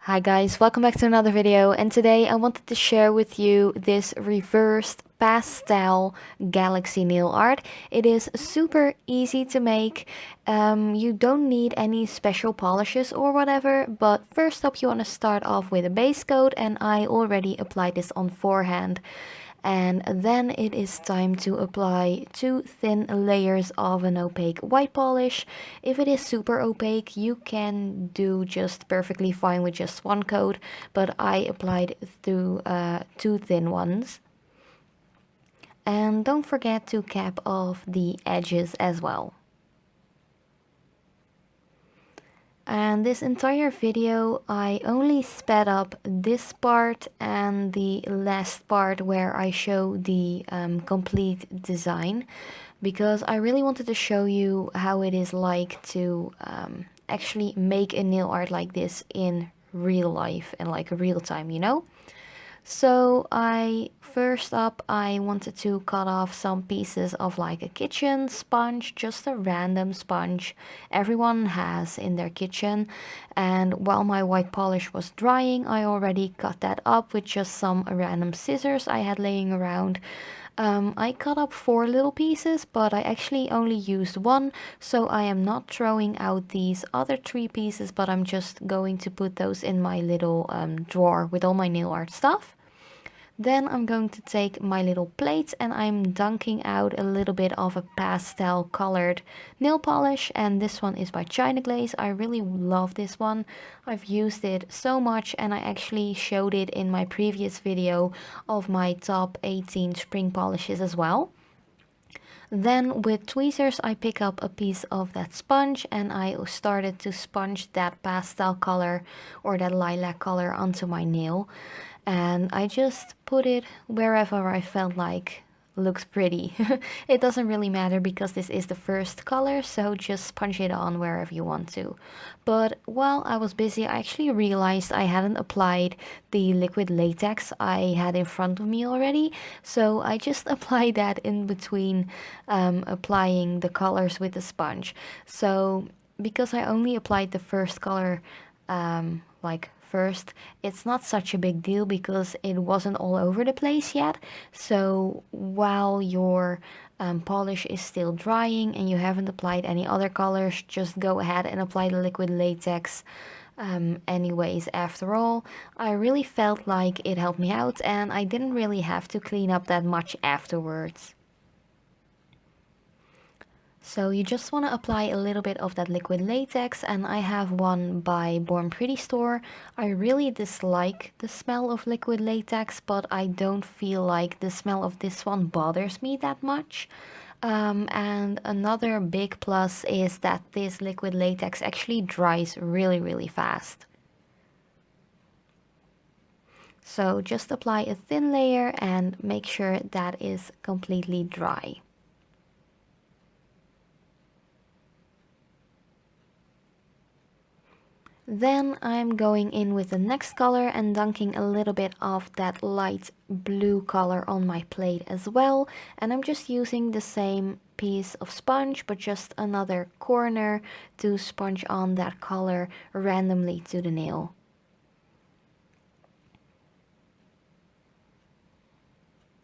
Hi guys, welcome back to another video, and today I wanted to share with you this reversed pastel galaxy nail art. It is super easy to make. You don't need any special polishes or whatever, but first up you want to start off with a base coat, and I already applied this on forehand. And then it is time to apply 2 thin layers of an opaque white polish. If it is super opaque, you can do just perfectly fine with just one coat, but I applied 2 thin ones. And don't forget to cap off the edges as well. And this entire video I only sped up this part and the last part where I show the complete design, because I really wanted to show you how it is like to actually make a nail art like this in real life and like real time, you know? So first up I wanted to cut off some pieces of like a kitchen sponge, just a random sponge everyone has in their kitchen. And while my white polish was drying, I already cut that up with just some random scissors I had laying around. I cut up 4 little pieces, but I actually only used one, so I am not throwing out these other 3 pieces, but I'm just going to put those in my little drawer with all my nail art stuff. Then I'm going to take my little plate and I'm dunking out a little bit of a pastel colored nail polish, and this one is by China Glaze. I really love this one. I've used it so much, and I actually showed it in my previous video of my top 18 spring polishes as well. Then with tweezers I pick up a piece of that sponge and I started to sponge that pastel color or that lilac color onto my nail. And I just put it wherever I felt like looks pretty. It doesn't really matter because this is the first color, so just sponge it on wherever you want to. But while I was busy, I actually realized I hadn't applied the liquid latex I had in front of me already, so I just applied that in between applying the colors with the sponge. So because I only applied the first color like first, it's not such a big deal because it wasn't all over the place yet. So while your polish is still drying and you haven't applied any other colors, just go ahead and apply the liquid latex anyways. After all, I really felt like it helped me out and I didn't really have to clean up that much afterwards. So you just want to apply a little bit of that liquid latex, and I have one by Born Pretty store. I really dislike the smell of liquid latex, but I don't feel like the smell of this one bothers me that much. And another big plus is that this liquid latex actually dries really fast. So just apply a thin layer and make sure that is completely dry. Then I'm going in with the next color and dunking a little bit of that light blue color on my plate as well. And I'm just using the same piece of sponge, but just another corner to sponge on that color randomly to the nail.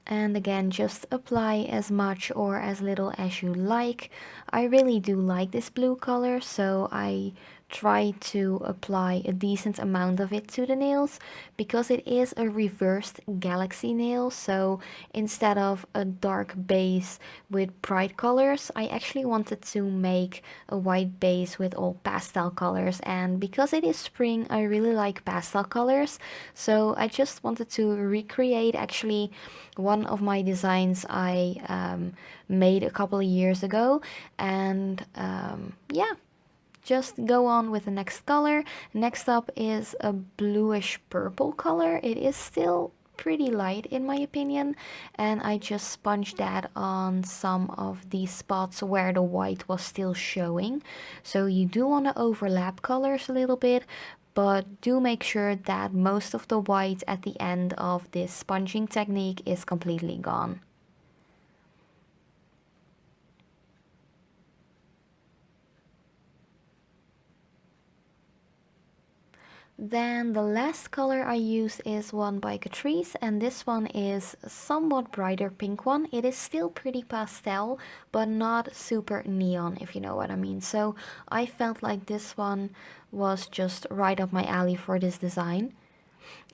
And again, just apply as much or as little as you like. I really do like this blue color, so I try to apply a decent amount of it to the nails because it is a reversed galaxy nail. So instead of a dark base with bright colors, I actually wanted to make a white base with all pastel colors, and because it is spring I really like pastel colors, so I just wanted to recreate actually one of my designs I made a couple of years ago. And yeah, just go on with the next color. Next up is a bluish purple color. It is still pretty light in my opinion, and I just sponged that on some of these spots where the white was still showing. So you do want to overlap colors a little bit, but do make sure that most of the white at the end of this sponging technique is completely gone. Then the last color I use is one by Catrice, and this one is a somewhat brighter pink one. It is still pretty pastel, but not super neon, if you know what I mean. So I felt like this one was just right up my alley for this design.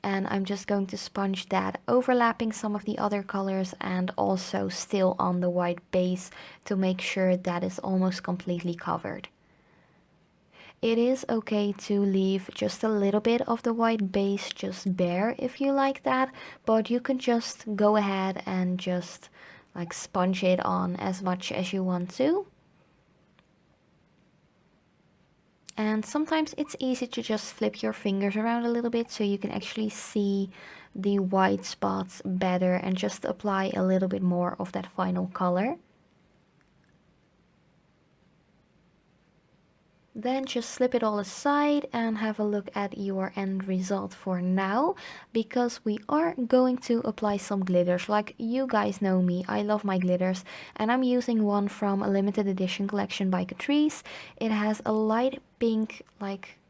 And I'm just going to sponge that, overlapping some of the other colors and also still on the white base to make sure that is almost completely covered. It is okay to leave just a little bit of the white base just bare if you like that, but you can just go ahead and just like sponge it on as much as you want to. And sometimes it's easy to just flip your fingers around a little bit so you can actually see the white spots better and just apply a little bit more of that final color. Then just slip it all aside and have a look at your end result for now, because we are going to apply some glitters. Like, you guys know me, I love my glitters, and I'm using one from a limited edition collection by Catrice. It has a light pink, like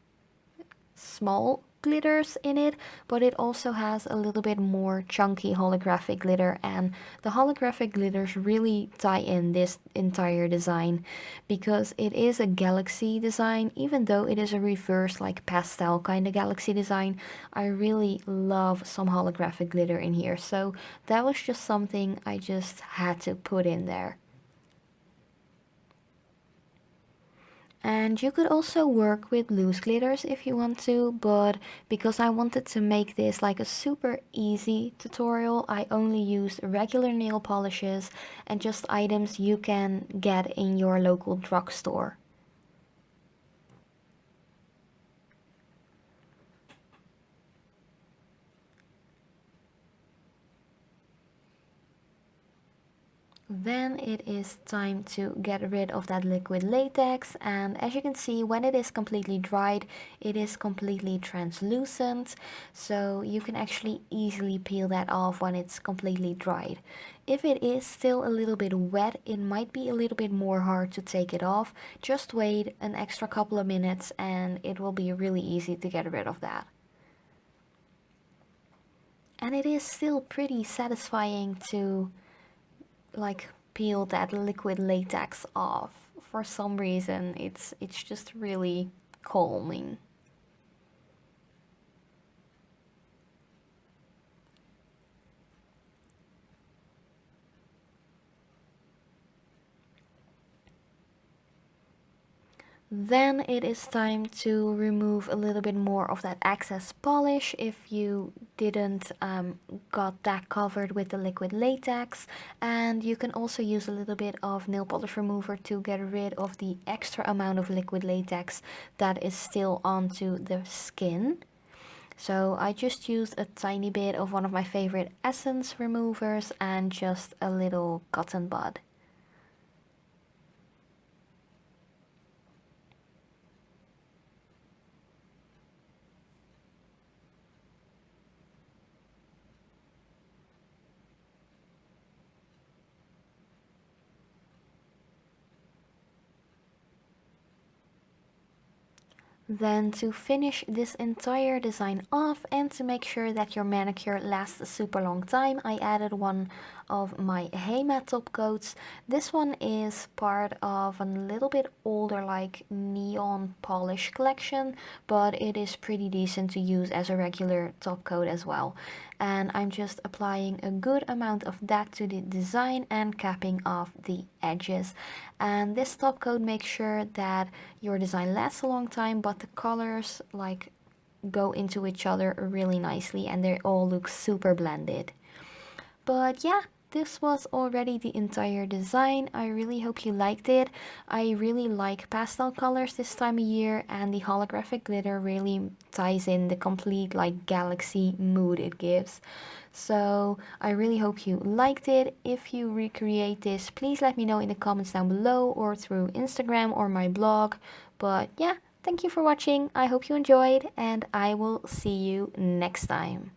small glitters in it, but it also has a little bit more chunky holographic glitter, and the holographic glitters really tie in this entire design because it is a galaxy design. Even though it is a reverse like pastel kind of galaxy design, I really love some holographic glitter in here, so that was just something I just had to put in there. And you could also work with loose glitters if you want to, but because I wanted to make this like a super easy tutorial, I only used regular nail polishes and just items you can get in your local drugstore. Then it is time to get rid of that liquid latex, and as you can see, when it is completely dried, it is completely translucent, so you can actually easily peel that off when it's completely dried. If it is still a little bit wet, it might be a little bit more hard to take it off. Just wait an extra couple of minutes and it will be really easy to get rid of that. And it is still pretty satisfying to like peel that liquid latex off. For some reason, it's just really calming. Then it is time to remove a little bit more of that excess polish if you didn't got that covered with the liquid latex. And you can also use a little bit of nail polish remover to get rid of the extra amount of liquid latex that is still onto the skin. So I just used a tiny bit of one of my favorite essence removers and just a little cotton bud. Then to finish this entire design off and to make sure that your manicure lasts a super long time, I added one of my Hey Matte top coats. This one is part of a little bit older like neon polish collection, but it is pretty decent to use as a regular top coat as well. And I'm just applying a good amount of that to the design and capping off the edges. And this top coat makes sure that your design lasts a long time, but the colors like go into each other really nicely and they all look super blended. But yeah, this was already the entire design. I really hope you liked it. I really like pastel colors this time of year, and the holographic glitter really ties in the complete like galaxy mood it gives. So I really hope you liked it. If you recreate this, please let me know in the comments down below or through Instagram or my blog. But yeah, thank you for watching. I hope you enjoyed, and I will see you next time.